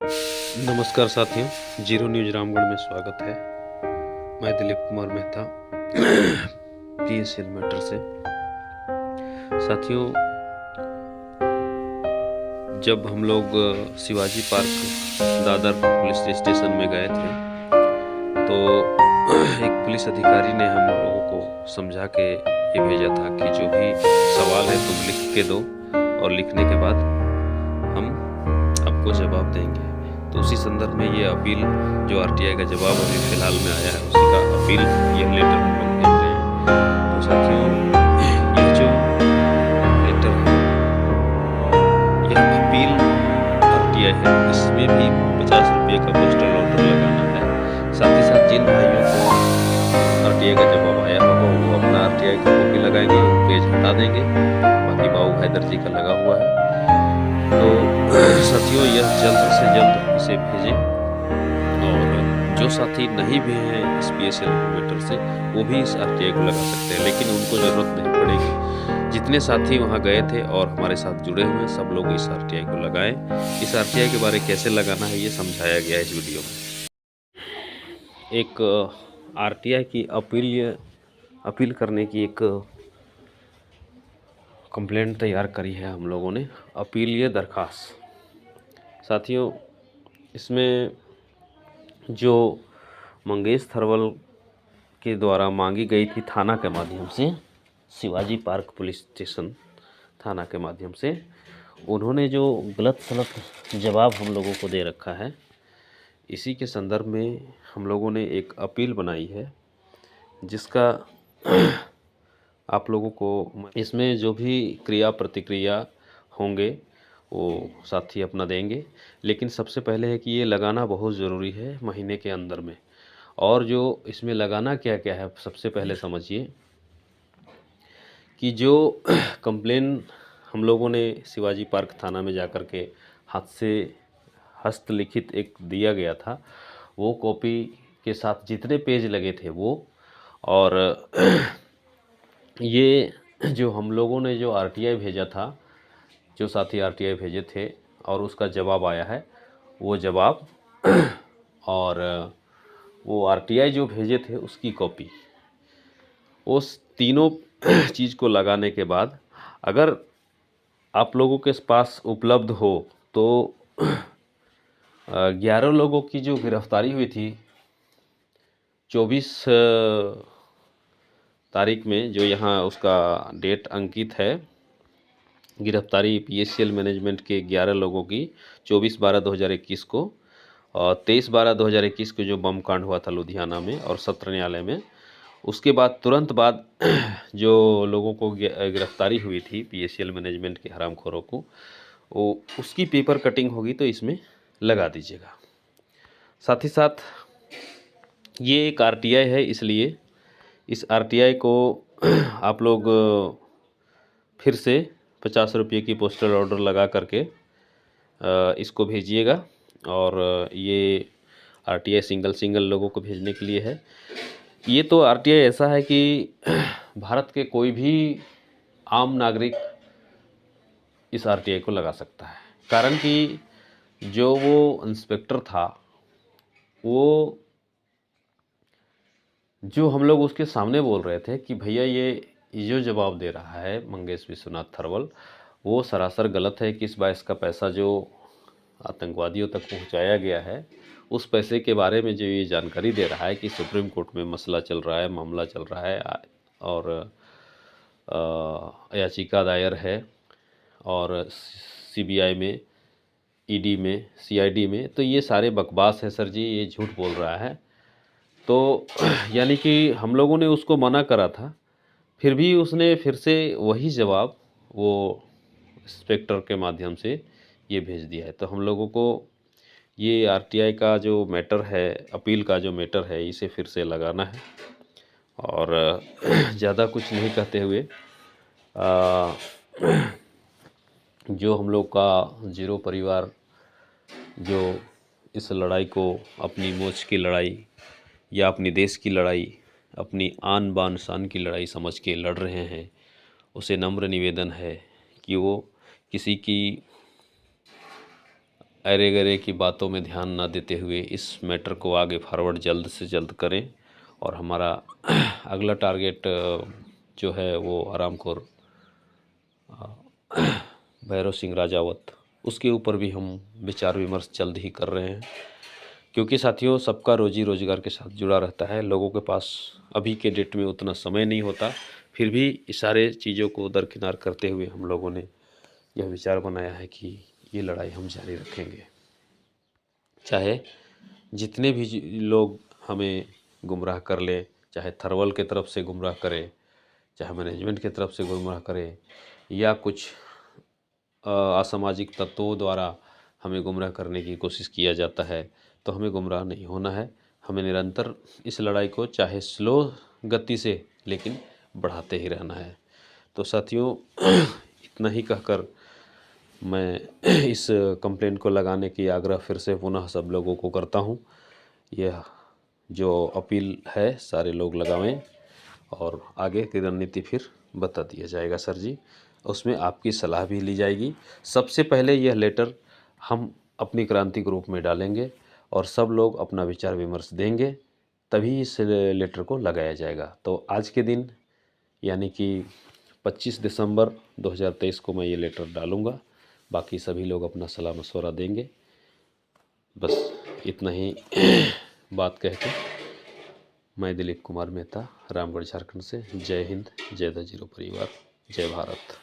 नमस्कार साथियों, zero news Ramgarh में स्वागत है। मैं दिलीप कुमार मेहता पीएसएल मैटर से। साथियों, जब हम लोग Shivaji park Dadar police station में गए थे तो एक पुलिस अधिकारी ने हम लोगों को समझा के ये भेजा था कि जो भी सवाल है तुम लिख के दो और लिखने के बाद हम आपको जवाब देंगे। तो उसी संदर्भ में ये अपील जो आरटीआई का जवाब अभी फिलहाल में आया है उसी का अपील ये लेटर हम लोग भेज रहे हैं। तो साथियों, ये जो लेटर है यह अपील आरटीआई है, इसमें भी 50 रुपये का पोस्टल ऑर्डर लगाना है। साथ ही साथ जिन भाइयों को आरटीआई का जवाब आया होगा वो अपना आरटीआई का कॉपी लगाएंगे, वो पेज हटा देंगे। बाकी बाबू हैदर जी का लगा हुआ है। तो साथियों, यह जल्द से जल्द इसे भेजें और जो साथी नहीं भी हैं इस पीएसएल मैटर से वो भी इस आरटीआई को लगा सकते हैं, लेकिन उनको ज़रूरत नहीं पड़ेगी। जितने साथी वहां गए थे और हमारे साथ जुड़े हुए हैं सब लोग इस आरटीआई को लगाएं। इस आरटीआई के बारे में कैसे लगाना है ये समझाया गया है इस वीडियो में। एक आरटीआई की अपील करने की एक कंप्लेंट तैयार करी है हम लोगों ने, अपीलीय दरखास्त। साथियों, इसमें जो मंगेश थरवल के द्वारा मांगी गई थी थाना के माध्यम से, शिवाजी पार्क पुलिस स्टेशन थाना के माध्यम से, उन्होंने जो गलत सलत जवाब हम लोगों को दे रखा है, इसी के संदर्भ में हम लोगों ने एक अपील बनाई है जिसका आप लोगों को इसमें जो भी क्रिया प्रतिक्रिया होंगे वो साथी अपना देंगे। लेकिन सबसे पहले है कि ये लगाना बहुत ज़रूरी है महीने के अंदर में। और जो इसमें लगाना क्या क्या है सबसे पहले समझिए कि जो कंप्लेन हम लोगों ने शिवाजी पार्क थाना में जाकर के हाथ से हस्तलिखित एक दिया गया था, वो कॉपी के साथ जितने पेज लगे थे वो, और ये जो हम लोगों ने जो आरटीआई भेजा था, जो साथी आरटीआई भेजे थे और उसका जवाब आया है वो जवाब और वो आरटीआई जो भेजे थे उसकी कॉपी, उस तीनों चीज़ को लगाने के बाद अगर आप लोगों के पास उपलब्ध हो तो 11 लोगों की जो गिरफ्तारी हुई थी 24 तारीख में, जो यहाँ उसका डेट अंकित है, गिरफ्तारी पीएसएल मैनेजमेंट के 11 लोगों की 24/12/2021 को और 23/12/2021 को जो बम कांड हुआ था लुधियाना में और सत्र न्यायालय में, उसके बाद तुरंत बाद जो लोगों को गिरफ्तारी हुई थी पीएसएल मैनेजमेंट के हरामखोरों को, वो उसकी पेपर कटिंग होगी तो इसमें लगा दीजिएगा। साथ ही साथ ये एक आरटीआई है, इसलिए इस आरटीआई को आप लोग फिर से 50 रुपये की पोस्टल ऑर्डर लगा करके इसको भेजिएगा। और ये आरटीआई सिंगल लोगों को भेजने के लिए है। ये तो आरटीआई ऐसा है कि भारत के कोई भी आम नागरिक इस आरटीआई को लगा सकता है। कारण कि जो वो इंस्पेक्टर था, वो जो हम लोग उसके सामने बोल रहे थे कि भैया ये जो जवाब दे रहा है मंगेश विश्वनाथ थरवल वो सरासर गलत है। 21-22 का पैसा जो आतंकवादियों तक पहुंचाया गया है, उस पैसे के बारे में जो ये जानकारी दे रहा है कि सुप्रीम कोर्ट में मसला चल रहा है, मामला चल रहा है और याचिका दायर है और सीबीआई में, ईडी में, सीआईडी में, तो ये सारे बकवास है सर जी, ये झूठ बोल रहा है। तो यानी कि हम लोगों ने उसको मना करा था, फिर भी उसने फिर से वही जवाब वो इंस्पेक्टर के माध्यम से ये भेज दिया है। तो हम लोगों को ये आरटीआई का जो मैटर है, अपील का जो मैटर है, इसे फिर से लगाना है। और ज़्यादा कुछ नहीं कहते हुए जो हम लोग का जीरो परिवार जो इस लड़ाई को अपनी मोच की लड़ाई या अपनी देश की लड़ाई, अपनी आन बान शान की लड़ाई समझ के लड़ रहे हैं, उसे नम्र निवेदन है कि वो किसी की अरे गरे की बातों में ध्यान ना देते हुए इस मैटर को आगे फॉरवर्ड जल्द से जल्द करें। और हमारा अगला टारगेट जो है वो आरामखोर भैरव सिंह राजावत, उसके ऊपर भी हम विचार विमर्श जल्द ही कर रहे हैं। क्योंकि साथियों, सबका रोजी रोजगार के साथ जुड़ा रहता है, लोगों के पास अभी के डेट में उतना समय नहीं होता, फिर भी इस सारे चीज़ों को दरकिनार करते हुए हम लोगों ने यह विचार बनाया है कि ये लड़ाई हम जारी रखेंगे। चाहे जितने भी लोग हमें गुमराह कर ले, चाहे थरवल के तरफ से गुमराह करे, चाहे मैनेजमेंट की तरफ से गुमराह करे, या कुछ असामाजिक तत्वों द्वारा हमें गुमराह करने की कोशिश किया जाता है, तो हमें गुमराह नहीं होना है। हमें निरंतर इस लड़ाई को चाहे स्लो गति से लेकिन बढ़ाते ही रहना है। तो साथियों, इतना ही कहकर मैं इस कंप्लेंट को लगाने की आग्रह फिर से पुनः सब लोगों को करता हूँ। यह जो अपील है सारे लोग लगावें और आगे की रणनीति फिर बता दिया जाएगा सर जी, उसमें आपकी सलाह भी ली जाएगी। सबसे पहले यह लेटर हम अपनी क्रांति ग्रुप में डालेंगे और सब लोग अपना विचार विमर्श देंगे, तभी इस लेटर को लगाया जाएगा। तो आज के दिन यानी कि 25 दिसंबर 2023 को मैं ये लेटर डालूँगा। बाकी सभी लोग अपना सलाह मशवरा देंगे। बस इतना ही बात कह के मैं दिलीप कुमार मेहता, रामगढ़ झारखंड से। जय हिंद, जय द जीरो परिवार, जय भारत।